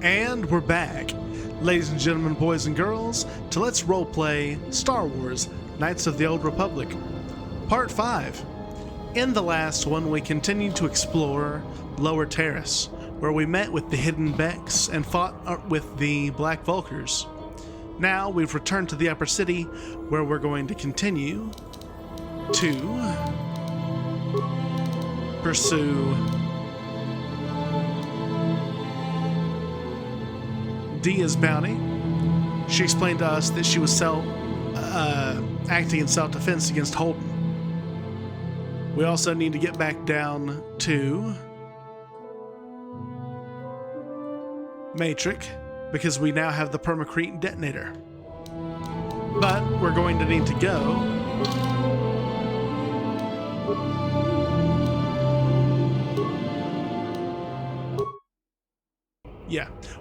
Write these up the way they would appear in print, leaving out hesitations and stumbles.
And we're back, ladies and gentlemen, boys and girls, to Let's Roleplay Star Wars Knights of the Old Republic, Part 5. In the last one, we continued to explore Lower Terrace, where we met with the Hidden Becks and fought with the Black Vulkars. Now we've returned to the Upper City, where we're going to continue to pursue Dia's bounty. She explained to us that she was acting in self-defense against Holden. We also need to get back down to Matrix because we now have the permacrete detonator. But we're going to need to go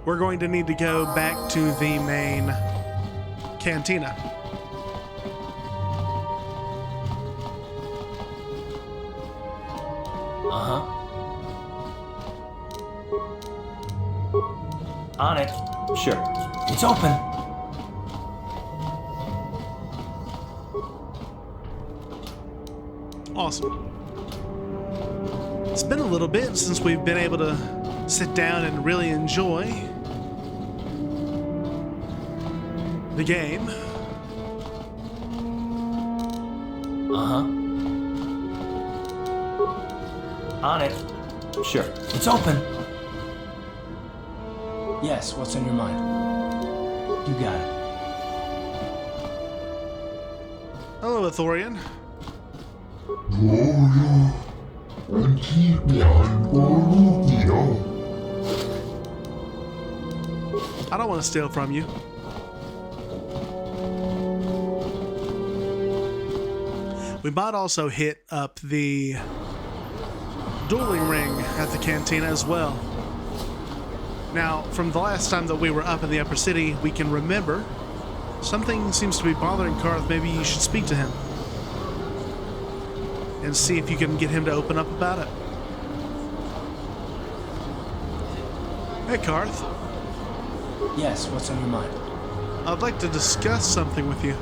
we're going to need to go back to the main cantina. On it. Sure. It's open. Awesome. It's been a little bit since we've been able to sit down and really enjoy the game. On it. Sure. It's open. Yes, what's on your mind? You got it. Hello, Athorian. I don't want to steal from you. We might also hit up the dueling ring at the cantina as well. Now, from the last time that we were up in the Upper City, we can remember something seems to be bothering Carth. Maybe you should speak to him and see if you can get him to open up about it. Hey, Carth. Yes, what's on your mind? I'd like to discuss something with you.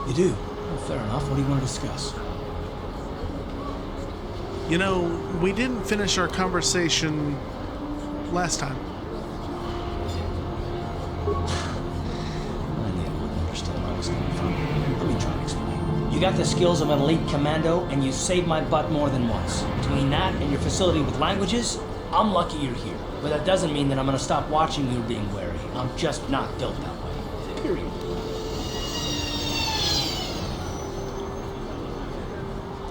You do? Well, fair enough. What do you want to discuss? You know, we didn't finish our conversation last time. I wouldn't understand where I was coming from. Let me try to explain. You got the skills of an elite commando, and you saved my butt more than once. Between that and your facility with languages, I'm lucky you're here. But that doesn't mean that I'm gonna stop watching you being wary. I'm just not built that way. Period.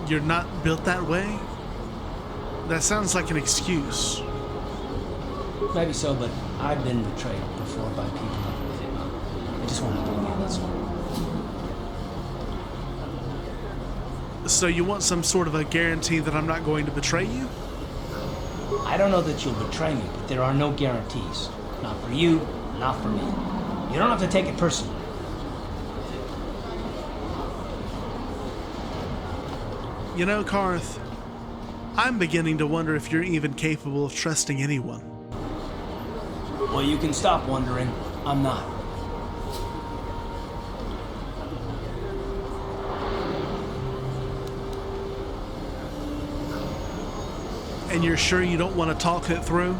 You're not built that way? That sounds like an excuse. Maybe so, but I've been betrayed before by people. I just want to do it again, that's all. So you want some sort of a guarantee that I'm not going to betray you? I don't know that you'll betray me, but there are no guarantees. Not for you, not for me. You don't have to take it personally. You know, Carth, I'm beginning to wonder if you're even capable of trusting anyone. Well, you can stop wondering. I'm not. And you're sure you don't want to talk it through?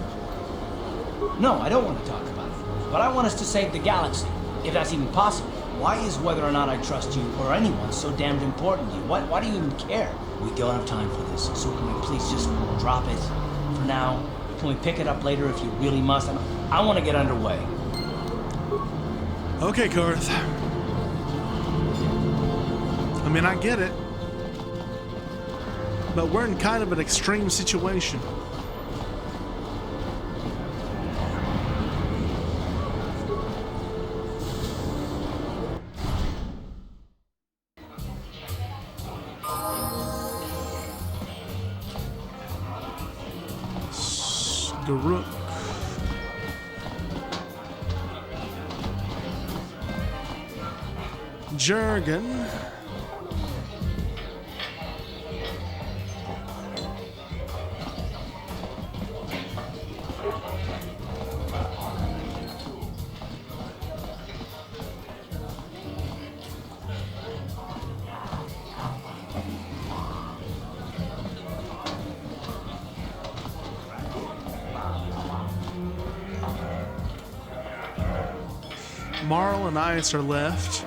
No, I don't want to talk about it. But I want us to save the galaxy, if that's even possible. Why is whether or not I trust you or anyone so damned important to you? Why do you even care? We don't have time for this, so can we please just drop it for now? Can we pick it up later if you really must? I want to get underway. Okay, Carth. I mean, I get it. But we're in kind of an extreme situation. Garuk. Jurgen. Marl and Ice are left.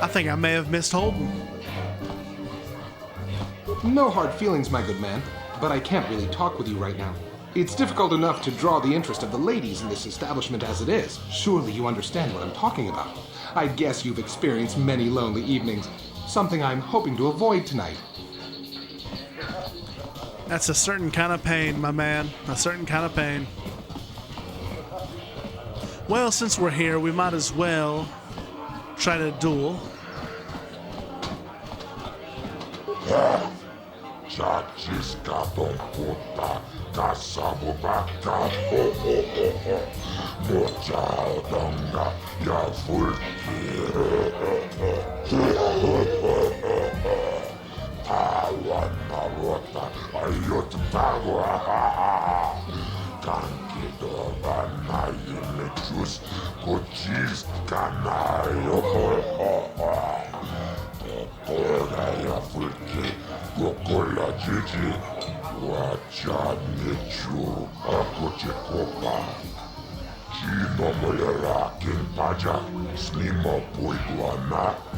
I think I may have missed Holden. No hard feelings, my good man, but I can't really talk with you right now. It's difficult enough to draw the interest of the ladies in this establishment as it is. Surely you understand what I'm talking about. I guess you've experienced many lonely evenings, something I'm hoping to avoid tonight. That's a certain kind of pain, my man. A certain kind of pain. Well, since we're here, we might as well try to duel.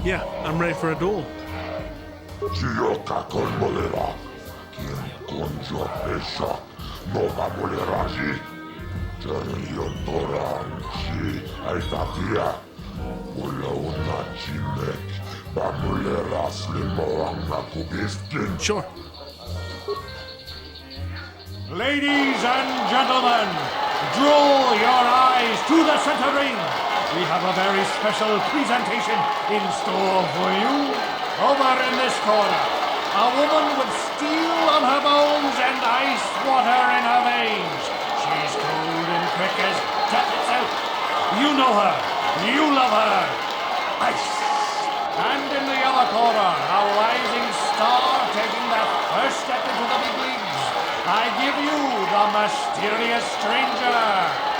Yeah, I'm ready for a duel. Sure. Ladies and gentlemen, draw your eyes to the center ring. We have a very special presentation in store for you. Over in this corner, a woman with steel on her bones and ice water in her veins. She's cold and quick as death itself. You know her. You love her. Ice. And in the other corner, a rising star taking that first step into the big leagues. I give you the mysterious stranger.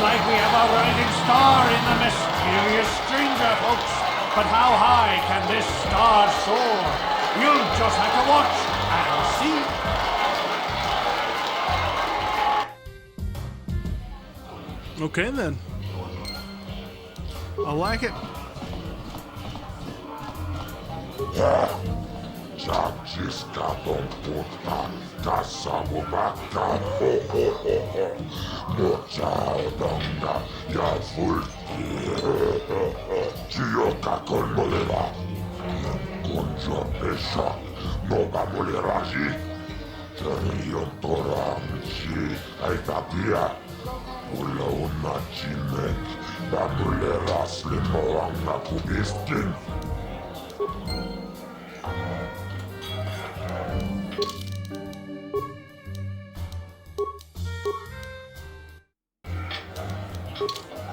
Like we have a rising star in the mysterious stranger, folks. But how high can this star soar? You'll just have to watch and see. Okay then. I like it.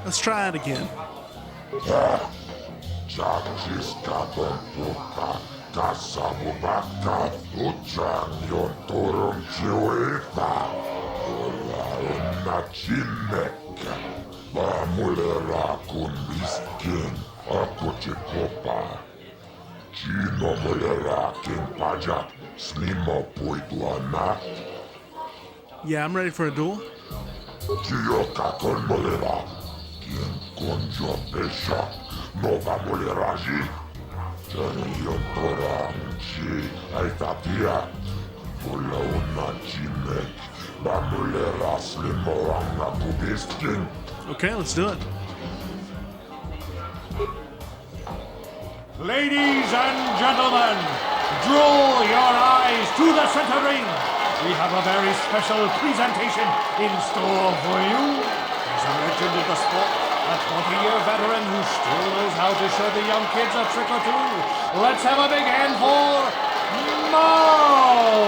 Let's try it again. Yeah, I'm ready for a duel. Okay, let's do it. Ladies and gentlemen, Draw your eyes to the center ring. We have a very special presentation in store for you. He's a legend of the sport, a 20-year veteran who still knows how to show the young kids a trick or two. Let's have a big hand for Mo!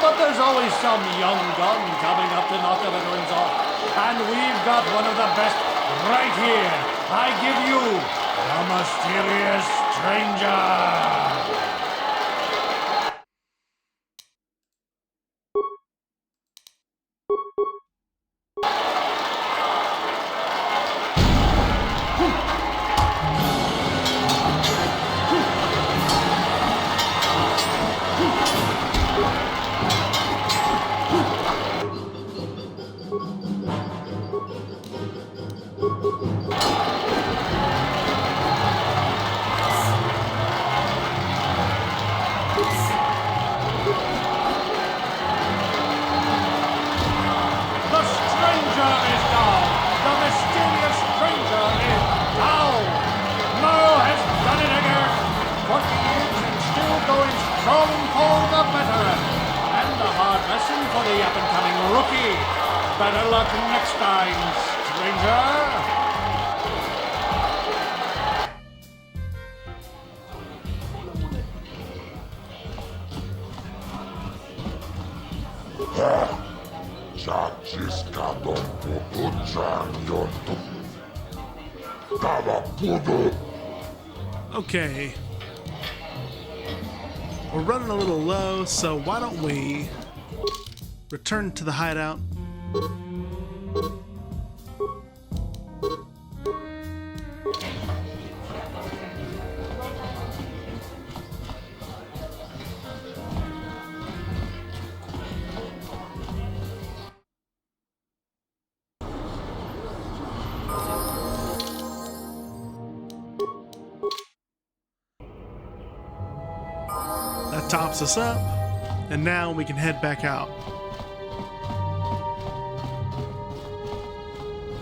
But there's always some young gun coming up to knock the veterans off. And we've got one of the best right here. I give you the mysterious stranger. Better luck next time, stranger! Okay. We're running a little low, so why don't we return to the hideout? That tops us up, and now we can head back out.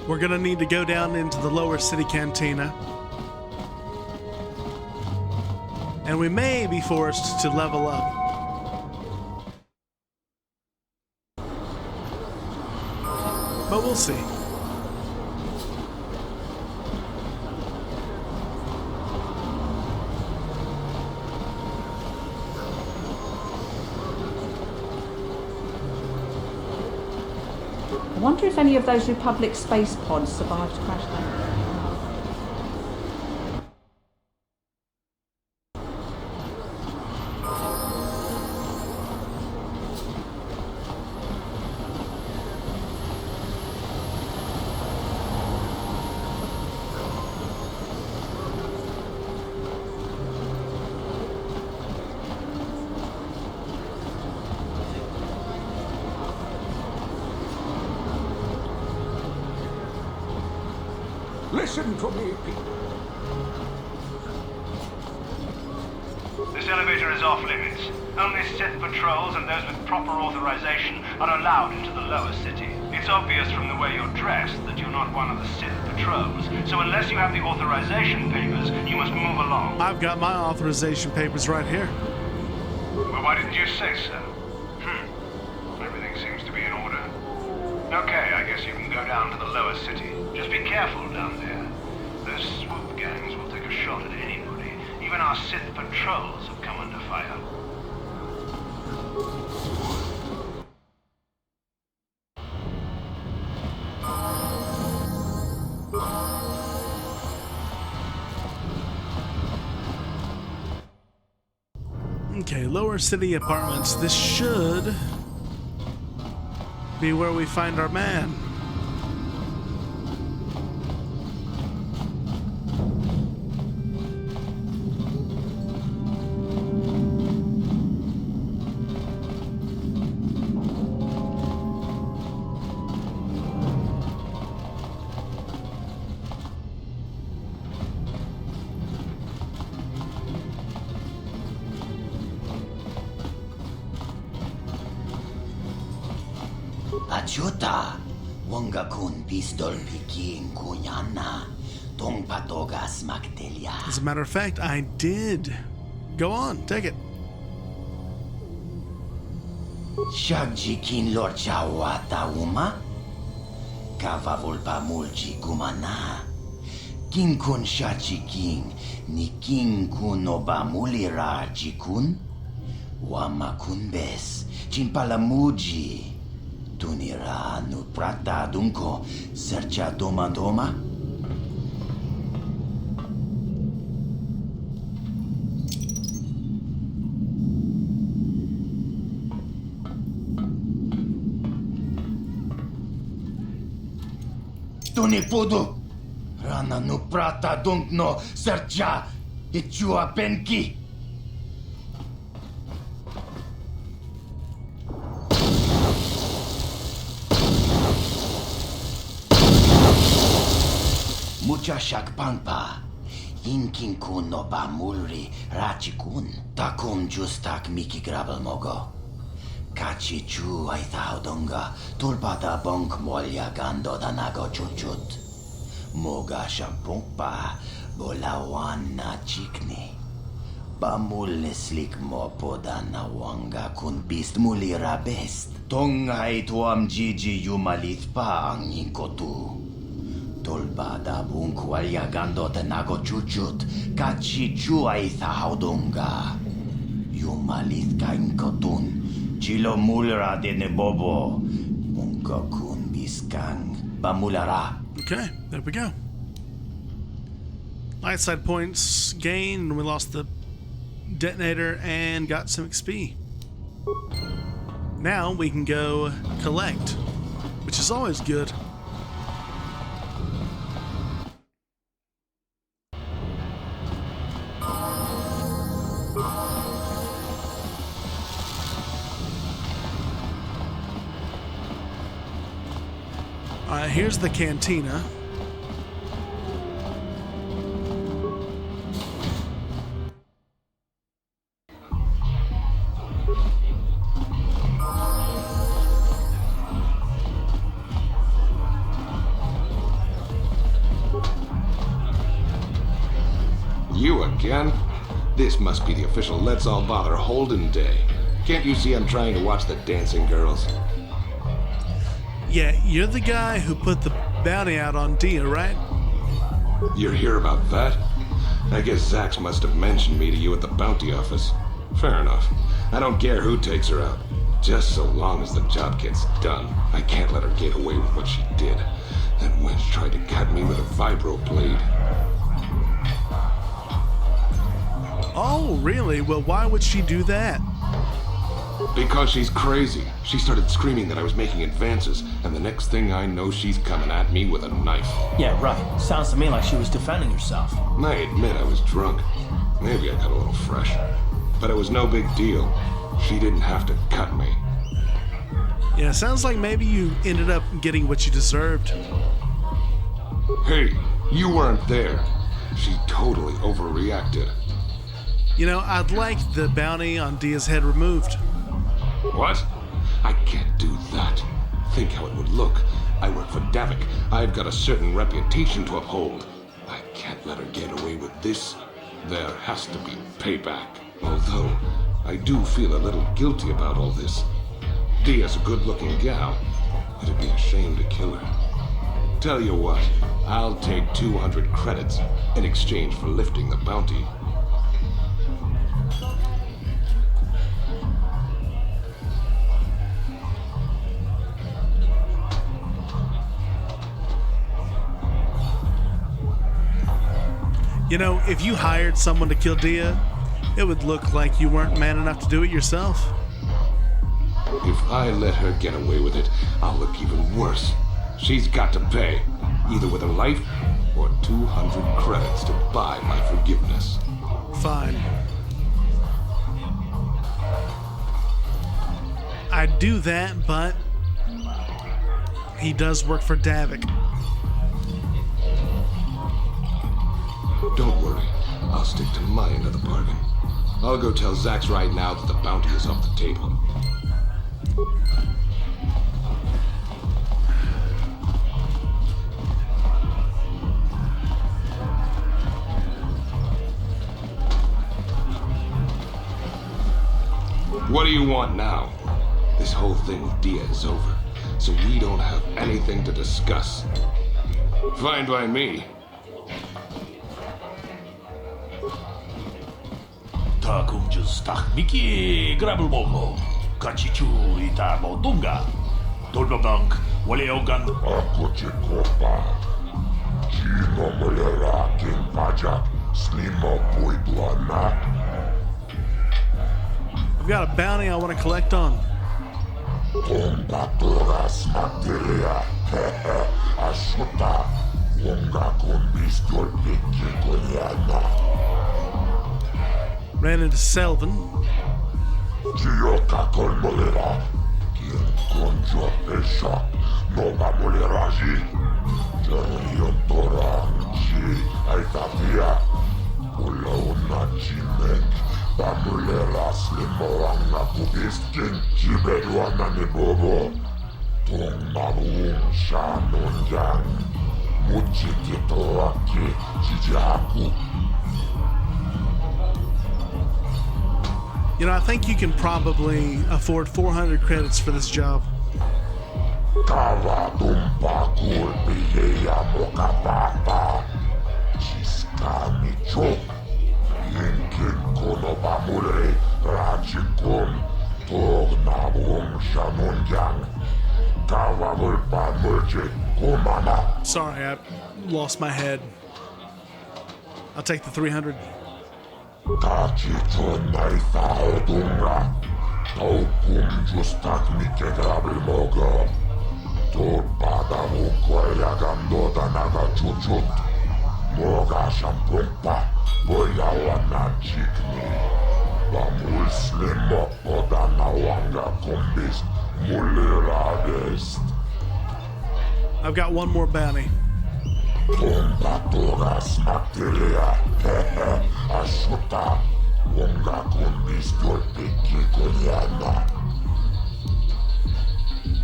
We're gonna need to go down into the lower city cantina, and we may be forced to level up. But we'll see. I wonder if any of those Republic space pods survived crash landing. Listen to me, people. This elevator is off limits. Only Sith patrols and those with proper authorization are allowed into the lower city. It's obvious from the way you're dressed that you're not one of the Sith patrols. So unless you have the authorization papers, you must move along. I've got my authorization papers right here. Well, why didn't you say so? Everything seems to be in order. Okay, I guess you can go down to the lower city. Just be careful down there. Those swoop gangs will take a shot at anybody. Even our Sith patrols have come under fire. Okay, lower city apartments. This should be where we find our man. Achuta, wonga kun pistol piking kunyana, tong patogas magtelia. As a matter of fact, I did Go on, take it. Shagjikin Lord Chawata Uma? Kavavulpa Mulji Gumana? King kun shachiking ni king kun obamulira jikun? Wamakunbes chinpalamuji. Tunira nu prata dunko sercha domandoma? Tuni pudu! Rana nu prata dunkno sercha ichua penki! Mucha shakpanpa. Inkin kun no ba mulri rachikun. Takum justak miki grabel mogo. Kachi chu ay thaudonga. Tulpata bonk molya gando danago chuchut. Moga shampungpa. Bolawan na chikni. Bamul slik mo podana wanga kun bist mulira best. Tongay tuam jiji yumalit pa ang inkotu. Tolbada bunkwalya gando tenago chuchut, kachichu ay thaudunga. Yumalit ka inkotun, chilo mulra de nebobo, unkokun biskang, bamulara. Okay, there we go. Light side points gained, and we lost the detonator and got some XP. Now we can go collect, which is always good. Here's the cantina. You again? This must be the official Let's All Bother Holden Day. Can't you see I'm trying to watch the dancing girls? Yeah, you're the guy who put the bounty out on Dia, right? You're here about that? I guess Zax must have mentioned me to you at the bounty office. Fair enough. I don't care who takes her out. Just so long as the job gets done. I can't let her get away with what she did. That wench tried to cut me with a vibro blade. Oh, really? Well, why would she do that? Because she's crazy. She started screaming that I was making advances, and the next thing I know, she's coming at me with a knife. Yeah, right. Sounds to me like she was defending herself. I admit I was drunk. Maybe I got a little fresh. But it was no big deal. She didn't have to cut me. Yeah, sounds like maybe you ended up getting what you deserved. Hey, you weren't there. She totally overreacted. You know, I'd like the bounty on Dia's head removed. What? I can't do that. Think how it would look. I work for Davik. I've got a certain reputation to uphold. I can't let her get away with this. There has to be payback. Although, I do feel a little guilty about all this. Dia's a good-looking gal. It'd be a shame to kill her. Tell you what, I'll take 200 credits in exchange for lifting the bounty. You know, if you hired someone to kill Dia, it would look like you weren't man enough to do it yourself. If I let her get away with it, I'll look even worse. She's got to pay, either with her life or 200 credits to buy my forgiveness. Fine. I'd do that, but he does work for Davik. Don't worry, I'll stick to my end of the bargain. I'll go tell Zax right now that the bounty is off the table. What do you want now? This whole thing with Dia is over, so we don't have anything to discuss. Fine by me. Takum just tak Mickey grabul mogo. Kachichu ita mo dunga. Dolbabank, wale ogan. Ako Chekopa. Chino molera king pajak. Slimo puiduana. I've got a bounty I want to collect on. Combatoras materia. Asuta. Wonga kombistol piki konyana. Ran into Selvin. Gioca col molera. Quien conjo pesha. Nova moleraji. Jarion toran. Chi aitavia. Ula una chimek. Bamulera slimoanga kubiskin. Chibeduana ni bobo. Tong mabuung shanon yang. Muchikito aki. Chijaku. You know, I think you can probably afford 400 credits for this job. Kawa dumpa kulpiyeya mokapapa. Chiskami cho. Yinkin kono bamure. Rajikum. Tog nabung shanunjang. Kawa mulpa mulche kumana. Sorry, I lost my head. I'll take the 300. Kachito naitao dunga. Taukum justak mikedrabil mogo. Tot pada mukoya gandota naga chuchut. Moga shampumpa. Boya wana chikni. Bamul slimo poda nawanga kumbis. Muliragest. I've got one more bounty. Combatoras materia. Asuta. Wonga kombistol piki konyana.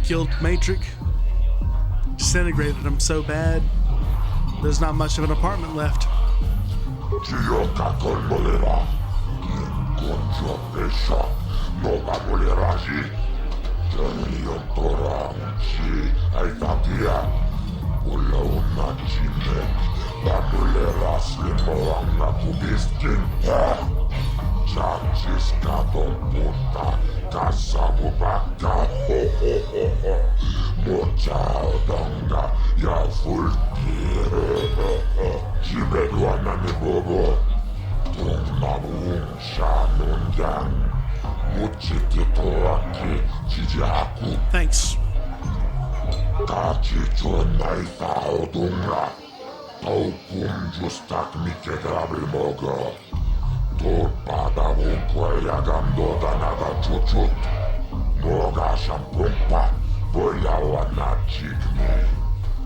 Killed Matrix. Disintegrated him so bad, there's not much of an apartment left. Gioca col molera. Quien conjo pesha. Nova moleraji. Jarion toran. Chi aitavia. Ula una chimek. Bamulera slimoanga kubiskin. Chachis kadon puta. Kasabubaka. Mochao donga. Ya fulki. Chibeduana ni bobo. Tongmabuung shanunjang. Muchikito aki. Chijaku. Thanks. Kachicho naitao dunga. Taukum justak mikedrabil mogo. Tot pada mukoya gandota naga chuchut. Moga shampumpa. Boya wana chikni.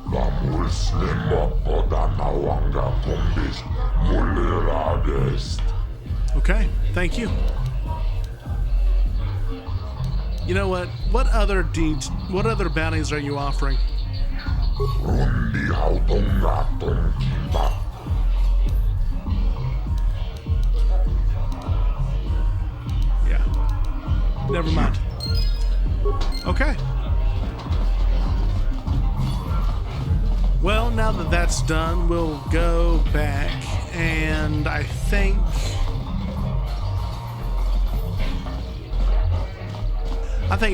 Bamul slimo poda nawanga kumbis. Muliragest. Okay, thank you. You know what? What other bounties are you offering? Rundi hautonga tonkimba. Yeah. Never mind. Okay. Well, now that that's done, we'll go back and I think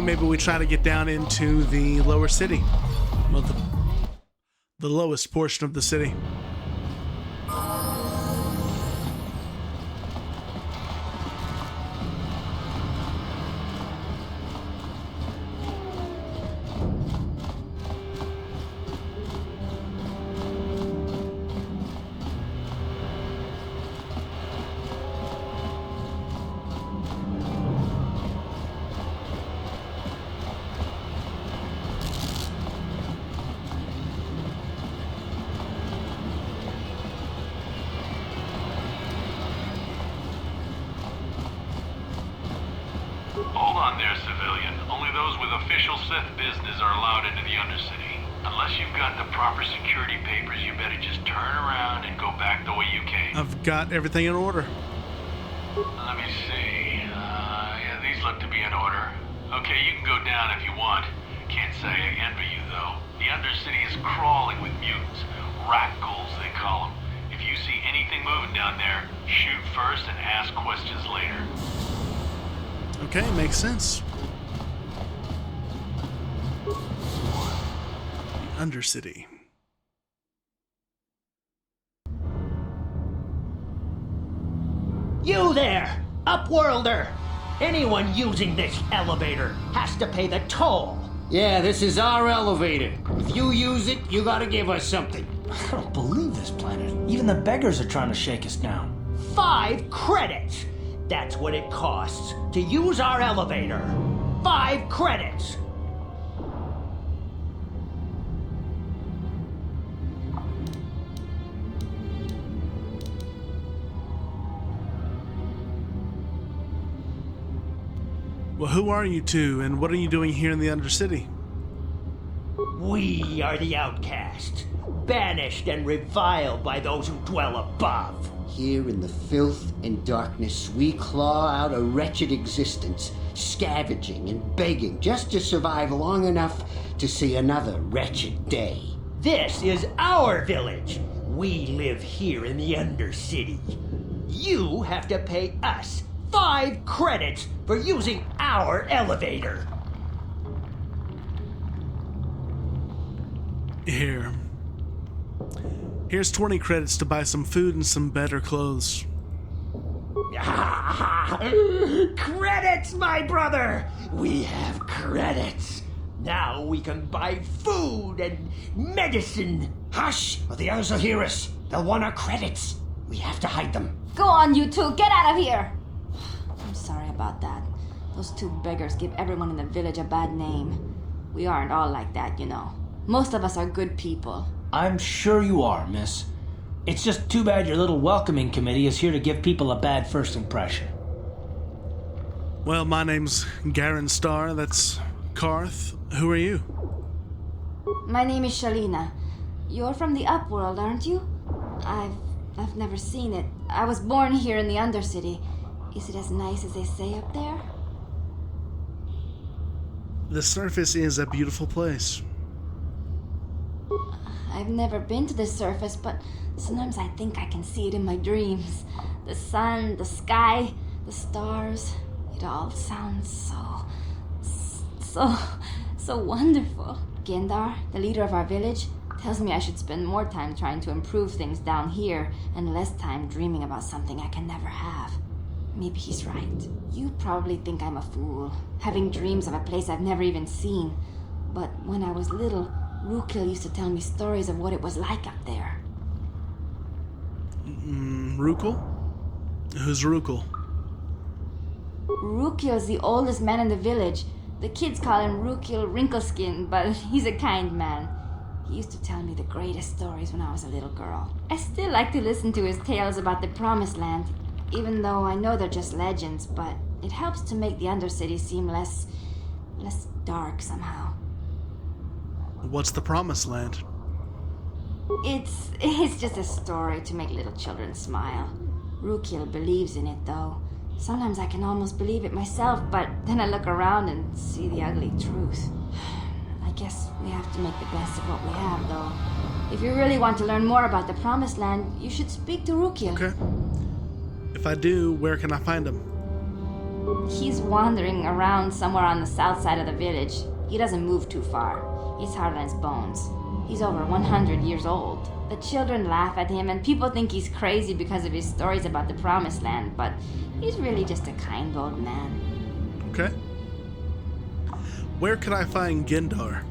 maybe we try to get down into the lower city. Well, the lowest portion of the city. Hold on there, civilian. Only those with official Sith business are allowed into the Undercity. Unless you've got the proper security papers, you better just turn around and go back the way you came. I've got everything in order. Let me see. Yeah, these look to be in Okay, you can go down if you want. Can't say I envy you, though. The Undercity is crawling with mutants. Rat ghouls, they call them. If you see anything moving down there, shoot first and ask questions later. Okay, makes sense. The Undercity. You there, Upworlder! Anyone using this elevator has to pay the toll. Yeah, this is our elevator. If you use it, you gotta give us something. I don't believe this planet. Even the beggars are trying to shake us down. 5 credits! That's what it costs to use our elevator. 5 credits! Well, who are you two, and what are you doing here in the Undercity? We are the outcasts, banished and reviled by those who dwell above. Here in the filth and darkness, we claw out a wretched existence, scavenging and begging just to survive long enough to see another wretched day. This is our village. We live here in the Undercity. You have to pay us 5 credits for using our elevator. Here's 20 credits to buy some food and some better clothes. Credits, my brother! We have credits. Now we can buy food and medicine. Hush, or the others will hear us. They'll want our credits. We have to hide them. Go on, you two, get out of here! I'm sorry about that. Those 2 beggars give everyone in the village a bad name. We aren't all like that, you know. Most of us are good people. I'm sure you are, miss. It's just too bad your little welcoming committee is here to give people a bad first impression. Well, my name's Garon Starr, that's Carth. Who are you? My name is Shalina. You're from the Upworld, aren't you? I've never seen it. I was born here in the Undercity. Is it as nice as they say up there? The surface is a beautiful place. I've never been to the surface, but sometimes I think I can see it in my dreams. The sun, the sky, the stars. It all sounds so wonderful. Gendar, the leader of our village, tells me I should spend more time trying to improve things down here and less time dreaming about something I can never have. Maybe he's right. You probably think I'm a fool, having dreams of a place I've never even seen. But when I was little, Rukil used to tell me stories of what it was like up there. Rukil? Who's Rukil? Rukil's the oldest man in the village. The kids call him Rukil Wrinkleskin, but he's a kind man. He used to tell me the greatest stories when I was a little girl. I still like to listen to his tales about the Promised Land, even though I know they're just legends, but it helps to make the Undercity seem less dark somehow. What's the Promised Land? It's just a story to make little children smile. Rukil believes in it, though. Sometimes I can almost believe it myself, but then I look around and see the ugly truth. I guess we have to make the best of what we have, though. If you really want to learn more about the Promised Land, you should speak to Rukil. Okay. If I do, where can I find him? He's wandering around somewhere on the south side of the village. He doesn't move too far. He's hard on his bones. He's over 100 years old. The children laugh at him, and people think he's crazy because of his stories about the Promised Land, but he's really just a kind old man. Okay. Where can I find Gendar?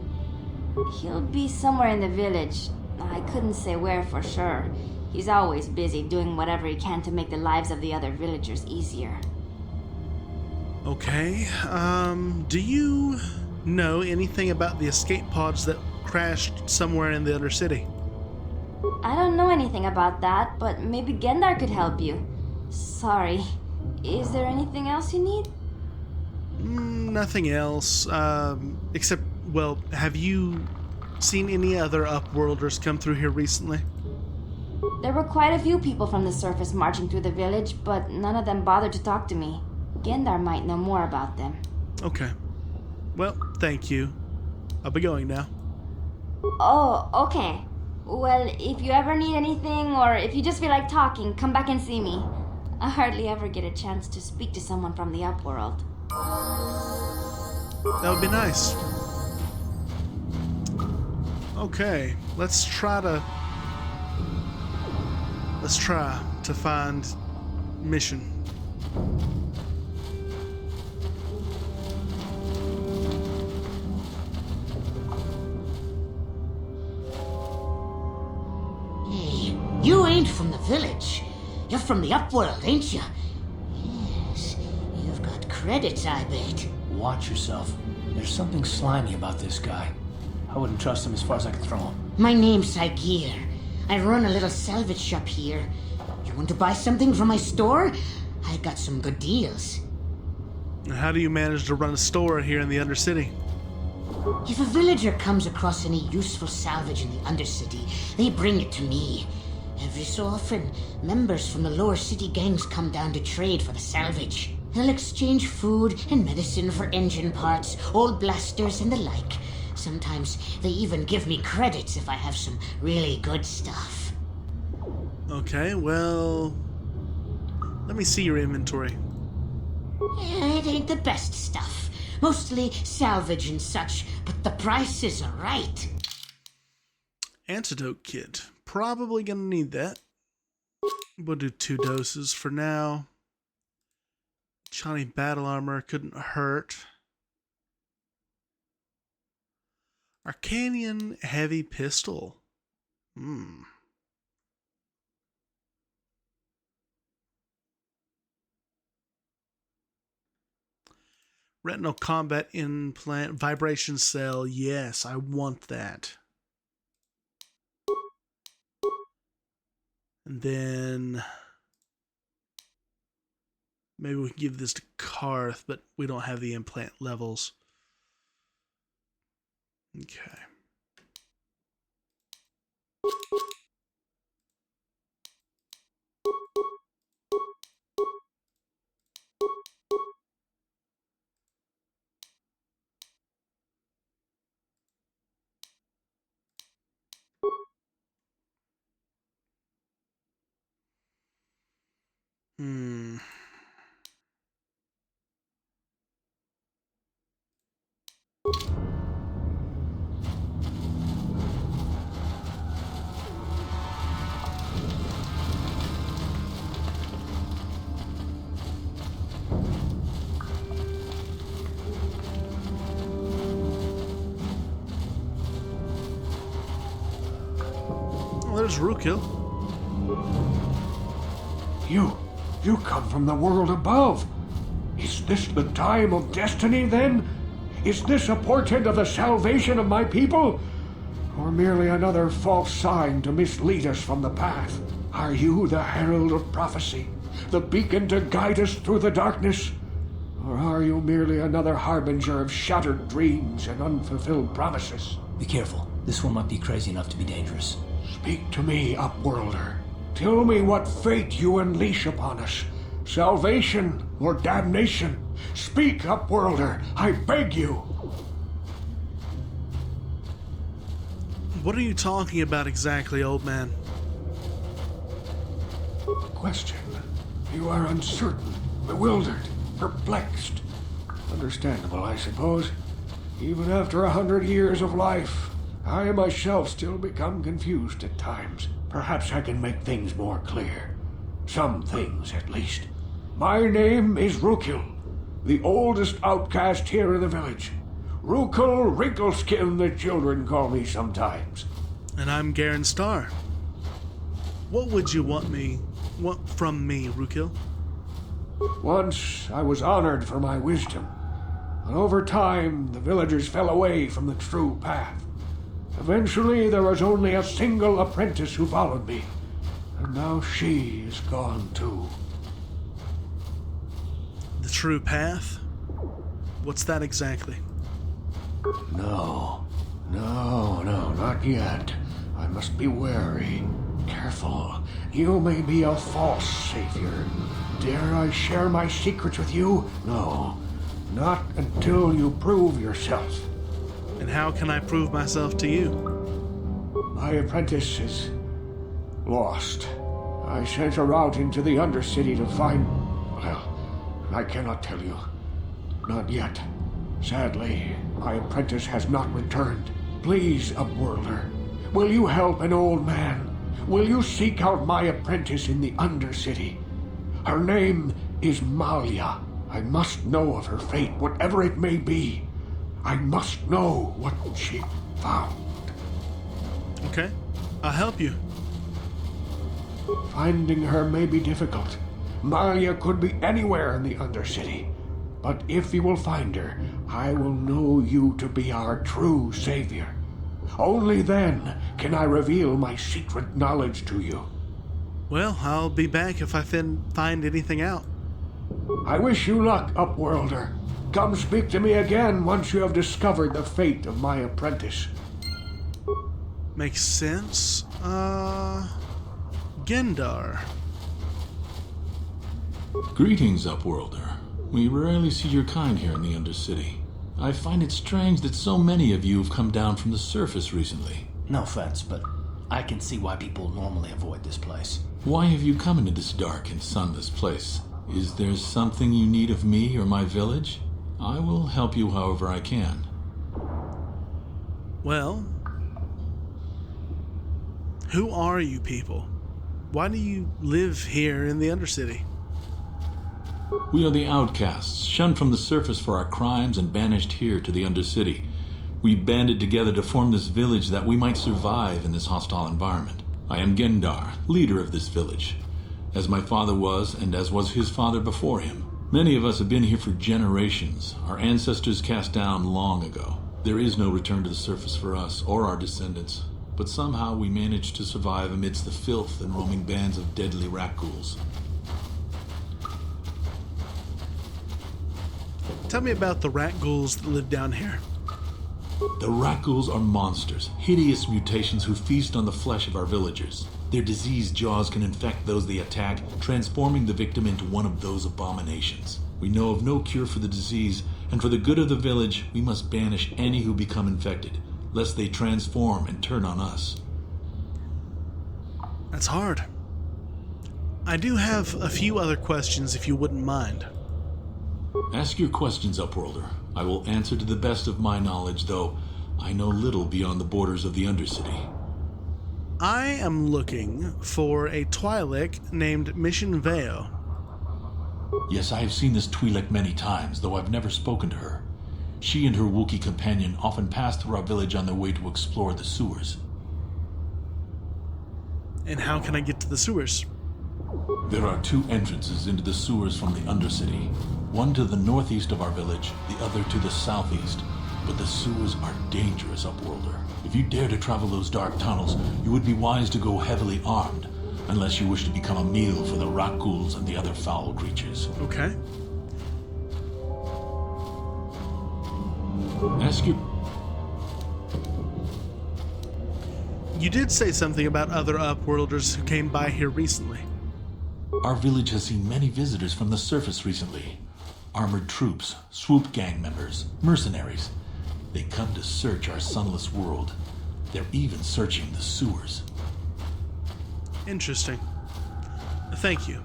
He'll be somewhere in the village. I couldn't say where for sure. He's always busy doing whatever he can to make the lives of the other villagers easier. Okay, do you know anything about the escape pods that crashed somewhere in the Undercity? I don't know anything about that, but maybe Gendar could help you. Sorry. Is there anything else you need? Nothing else, except, well, have you seen any other Upworlders come through here recently? There were quite a few people from the surface marching through the village, but none of them bothered to talk to me. Gendar might know more about them. Okay. Well, thank you. I'll be going now. Oh, okay. Well, if you ever need anything, or if you just feel like talking, come back and see me. I hardly ever get a chance to speak to someone from the Upworld. That would be nice. Okay, let's try to find Mission. Hey, you ain't from the village. You're from the Upworld, ain't you? Yes, you've got credits, I bet. Watch yourself. There's something slimy about this guy. I wouldn't trust him as far as I could throw him. My name's Saigir. I run a little salvage shop here. You want to buy something from my store? I got some good deals. How do you manage to run a store here in the Undercity? If a villager comes across any useful salvage in the Undercity, they bring it to me. Every so often, members from the lower city gangs come down to trade for the salvage. They'll exchange food and medicine for engine parts, old blasters, and the like. Sometimes they even give me credits if I have some really good stuff. Okay, well, let me see your inventory. It ain't the best stuff. Mostly salvage and such, but the prices are right. Antidote kit. Probably gonna need that. We'll do 2 doses for now. Johnny battle armor couldn't hurt. Arcanian heavy pistol. Retinal combat implant vibration cell. Yes, I want that. And then maybe we can give this to Carth, but we don't have the implant levels. Okay. Well, there's Rookil. You come from the world above. Is this the time of destiny, then? Is this a portent of the salvation of my people? Or merely another false sign to mislead us from the path? Are you the herald of prophecy, the beacon to guide us through the darkness? Or are you merely another harbinger of shattered dreams and unfulfilled promises? Be careful. This one might be crazy enough to be dangerous. Speak to me, Upworlder. Tell me what fate you unleash upon us. Salvation or damnation? Speak, Upworlder, I beg you. What are you talking about exactly, old man? Question. You are uncertain, bewildered, perplexed. Understandable, I suppose. Even after 100 years of life, I myself still become confused at times. Perhaps I can make things more clear. Some things, at least. My name is Rookil, the oldest outcast here in the village. Rookil Wrinkleskin, the children call me sometimes. And I'm Garon Starr. What would you want from me, Rookil? Once I was honored for my wisdom, but over time the villagers fell away from the true path. Eventually there was only a single apprentice who followed me, and now she is gone too. The true path? What's that exactly? No, not yet. I must be wary. Careful. You may be a false savior. Dare I share my secrets with you? No. Not until you prove yourself. And how can I prove myself to you? My apprentice is lost. I sent her out into the Undercity to find... Well, I cannot tell you. Not yet. Sadly, my apprentice has not returned. Please, Upworlder, will you help an old man? Will you seek out my apprentice in the Undercity? Her name is Malia. I must know of her fate, whatever it may be. I must know what she found. Okay, I'll help you. Finding her may be difficult. Malia could be anywhere in the Undercity. But if you will find her, I will know you to be our true savior. Only then can I reveal my secret knowledge to you. Well, I'll be back if I find anything out. I wish you luck, Upworlder. Come speak to me again once you have discovered the fate of my apprentice. Makes sense. Gendar. Greetings, Upworlder. We rarely see your kind here in the Undercity. I find it strange that so many of you have come down from the surface recently. No offense, but I can see why people normally avoid this place. Why have you come into this dark and sunless place? Is there something you need of me or my village? I will help you however I can. Well, who are you people? Why do you live here in the Undercity? We are the outcasts, shunned from the surface for our crimes and banished here to the Undercity. We banded together to form this village that we might survive in this hostile environment. I am Gendar, leader of this village, as my father was and as was his father before him. Many of us have been here for generations, our ancestors cast down long ago. There is no return to the surface for us or our descendants, but somehow we managed to survive amidst the filth and roaming bands of deadly rat ghouls. Tell me about the rat ghouls that live down here. The rat ghouls are monsters, hideous mutations who feast on the flesh of our villagers. Their diseased jaws can infect those they attack, transforming the victim into one of those abominations. We know of no cure for the disease, and for the good of the village, we must banish any who become infected, lest they transform and turn on us. That's hard. I do have a few other questions if you wouldn't mind. Ask your questions, Upworlder. I will answer to the best of my knowledge, though I know little beyond the borders of the Undercity. I am looking for a Twi'lek named Misson Vao. Yes, I have seen this Twi'lek many times, though I've never spoken to her. She and her Wookiee companion often pass through our village on their way to explore the sewers. And how can I get to the sewers? There are two entrances into the sewers from the Undercity. One to the northeast of our village, the other to the southeast. But the sewers are dangerous, Upworlder. If you dare to travel those dark tunnels, you would be wise to go heavily armed, unless you wish to become a meal for the rat ghouls and the other foul creatures. Okay. Ask your... You did say something about other Upworlders who came by here recently. Our village has seen many visitors from the surface recently. Armored troops, swoop gang members, mercenaries. They come to search our sunless world. They're even searching the sewers. Interesting. Thank you.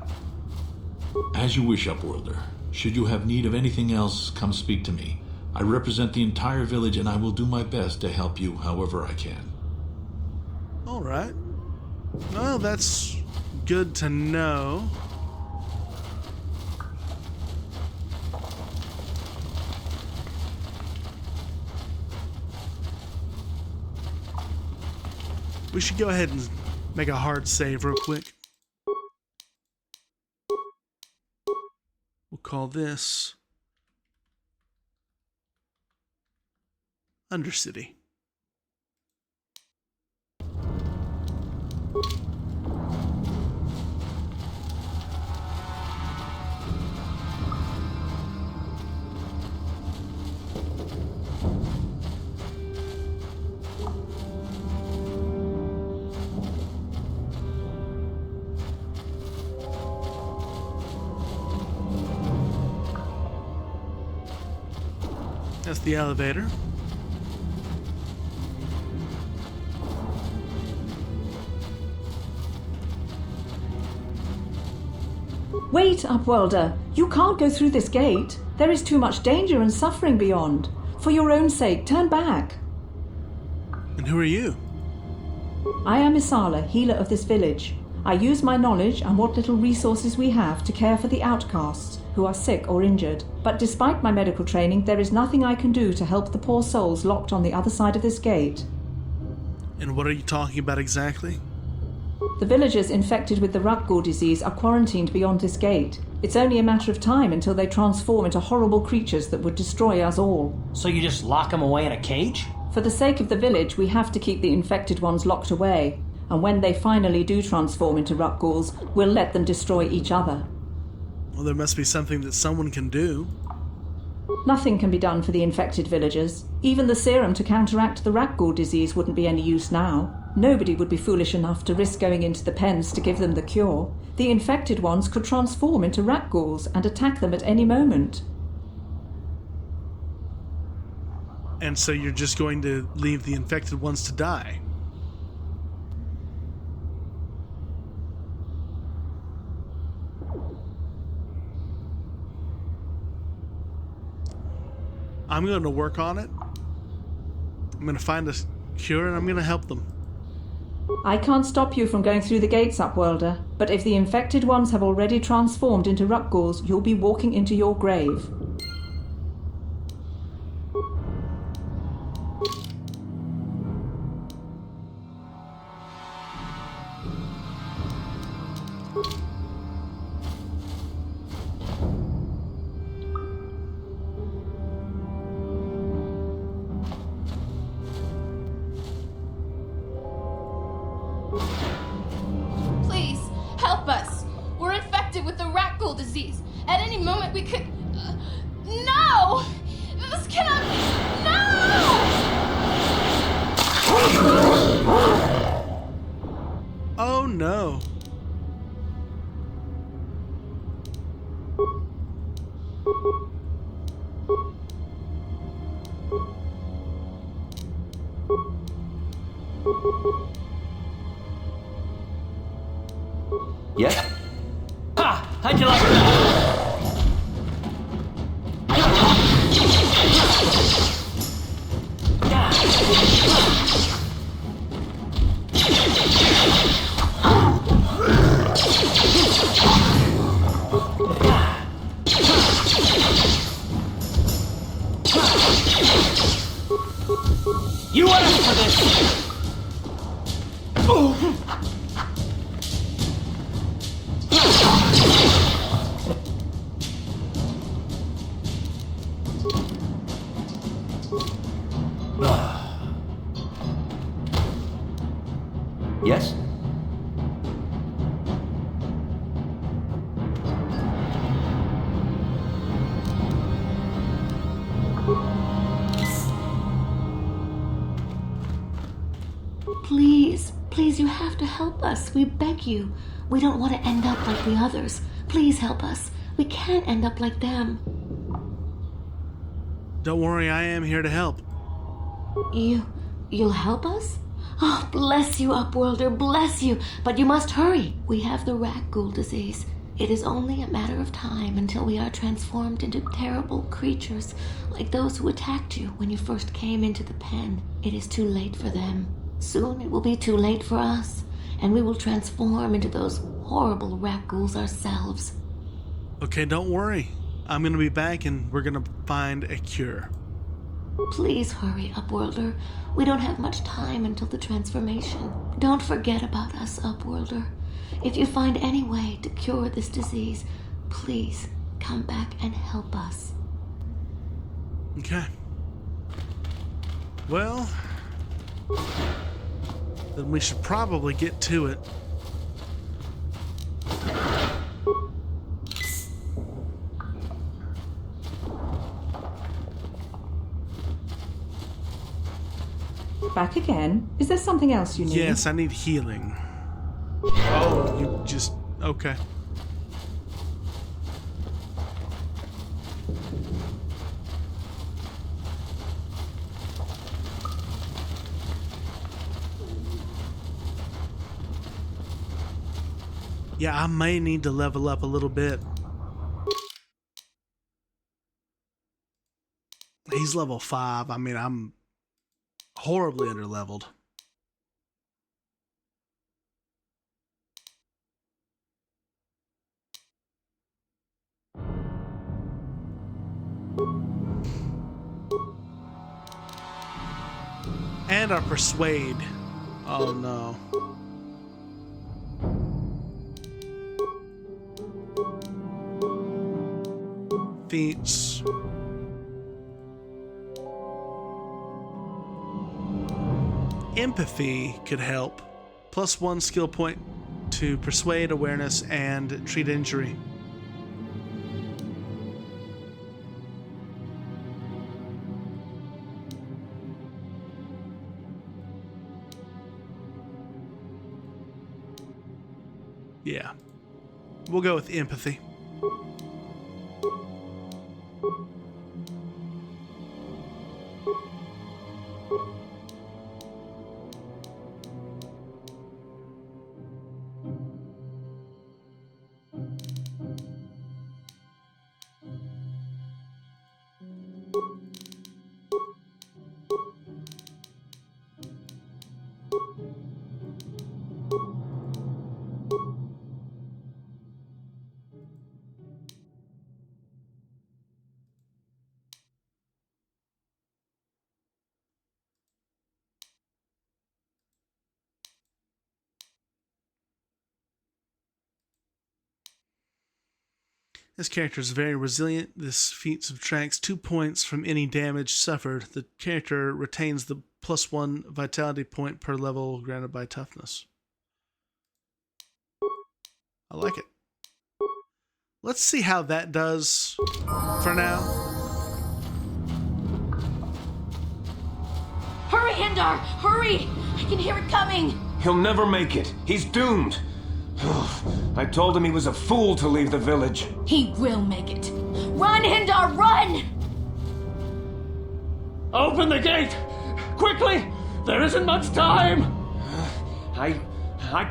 As you wish, Upworlder. Should you have need of anything else, come speak to me. I represent the entire village and I will do my best to help you however I can. All right. Well, that's good to know. We should go ahead and make a hard save real quick. We'll call this Undercity. That's the elevator. Wait, Upwelder! You can't go through this gate. There is too much danger and suffering beyond. For your own sake, turn back. And who are you? I am Isala, healer of this village. I use my knowledge and what little resources we have to care for the outcasts who are sick or injured. But despite my medical training, there is nothing I can do to help the poor souls locked on the other side of this gate. And what are you talking about exactly? The villagers infected with the Rutgul disease are quarantined beyond this gate. It's only a matter of time until they transform into horrible creatures that would destroy us all. So you just lock them away in a cage? For the sake of the village, we have to keep the infected ones locked away. And when they finally do transform into Rutguls, we'll let them destroy each other. Well, there must be something that someone can do. Nothing can be done for the infected villagers. Even the serum to counteract the Rutgul disease wouldn't be any use now. Nobody would be foolish enough to risk going into the pens to give them the cure. The infected ones could transform into Rutguls and attack them at any moment. And so you're just going to leave the infected ones to die? I'm going to work on it. I'm going to find a cure and I'm going to help them. I can't stop you from going through the gates, Upwelder, but if the infected ones have already transformed into Rutguls, you'll be walking into your grave. Please, help us! We're infected with the Rutgul disease. At any moment we could... No! This cannot be... No! Oh no. Yes? Ha! How'd you like that? You asked for this! Yes? Please, you have to help us. We beg you. We don't want to end up like the others. Please help us. We can't end up like them. Don't worry, I am here to help. You'll help us? Oh, bless you, Upworlder, bless you. But you must hurry. We have the Rutgul disease. It is only a matter of time until we are transformed into terrible creatures, like those who attacked you when you first came into the pen. It is too late for them. Soon it will be too late for us, and we will transform into those horrible Rutguls ourselves. Okay, don't worry. I'm gonna be back and we're gonna find a cure. Please hurry, Upworlder. We don't have much time until the transformation. Don't forget about us, Upworlder. If you find any way to cure this disease, please come back and help us. Okay. Well, then we should probably get to it. Back again? Is there something else you need? Yes, I need healing. Oh, you just... okay. Yeah, I may need to level up a little bit. He's level 5. I mean, I'm horribly underleveled. And our persuade. Oh no. Feats. Empathy could help. +1 skill point to persuade, awareness, and treat injury. Yeah. We'll go with empathy. This character is very resilient. This feat subtracts 2 points from any damage suffered. The character retains the +1 vitality point per level granted by toughness. I like it. Let's see how that does for now. Hurry, Hindar! Hurry! I can hear it coming! He'll never make it. He's doomed. I told him he was a fool to leave the village. He will make it. Run, Hindar, run! Open the gate! Quickly! There isn't much time! I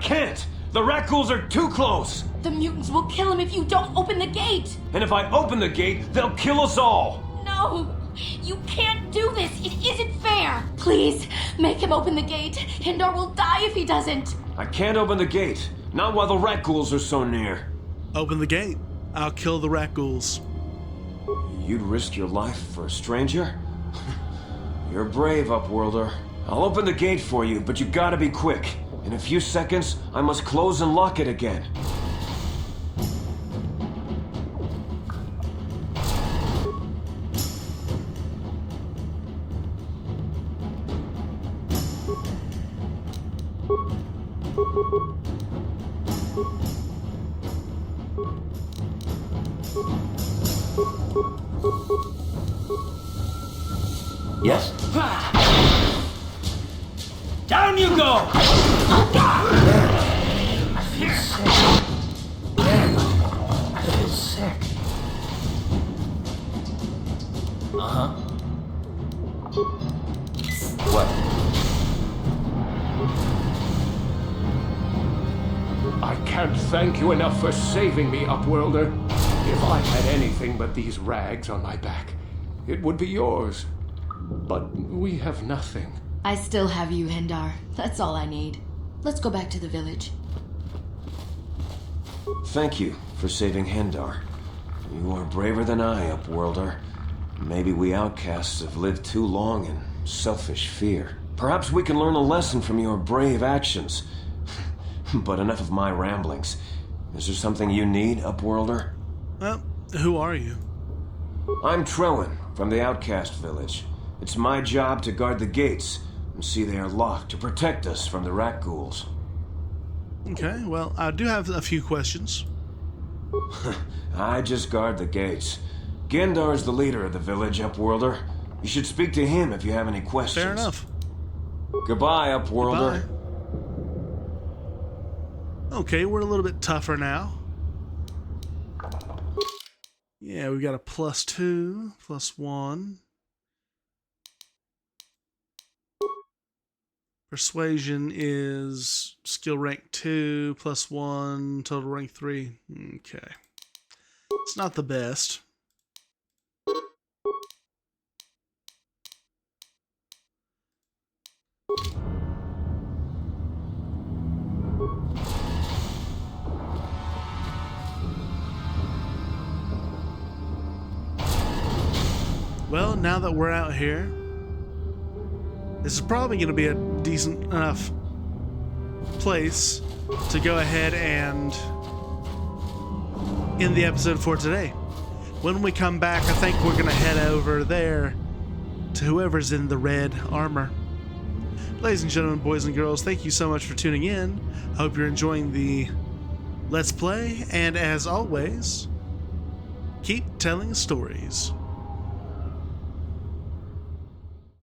can't. The rat ghouls are too close. The mutants will kill him if you don't open the gate! And if I open the gate, they'll kill us all. No! You can't do this! It isn't fair! Please, make him open the gate. Hindar will die if he doesn't. I can't open the gate. Not while the rat ghouls are so near. Open the gate. I'll kill the rat ghouls. You'd risk your life for a stranger? You're brave, Upworlder. I'll open the gate for you, but you gotta be quick. In a few seconds, I must close and lock it again. Yes? Down you go! I feel sick. I feel sick. Uh-huh. What? I can't thank you enough for saving me, Upworlder. If I had anything but these rags on my back, it would be yours. But we have nothing. I still have you, Hindar. That's all I need. Let's go back to the village. Thank you for saving Hindar. You are braver than I, Upworlder. Maybe we outcasts have lived too long in selfish fear. Perhaps we can learn a lesson from your brave actions. But enough of my ramblings. Is there something you need, Upworlder? Well, who are you? I'm Trellin, from the Outcast Village. It's my job to guard the gates and see they are locked to protect us from the rat ghouls. Okay, well, I do have a few questions. I just guard the gates. Gendar is the leader of the village, Upworlder. You should speak to him if you have any questions. Fair enough. Goodbye, Upworlder. Goodbye. Okay, we're a little bit tougher now. Yeah, we got a +2, +1. Persuasion is skill rank 2, +1, total rank 3. Okay. It's not the best. Well, now that we're out here, this is probably going to be a decent enough place to go ahead and end the episode for today. When we come back, I think we're going to head over there to whoever's in the red armor. Ladies and gentlemen, boys and girls, thank you so much for tuning in. I hope you're enjoying the Let's Play, and as always, keep telling stories.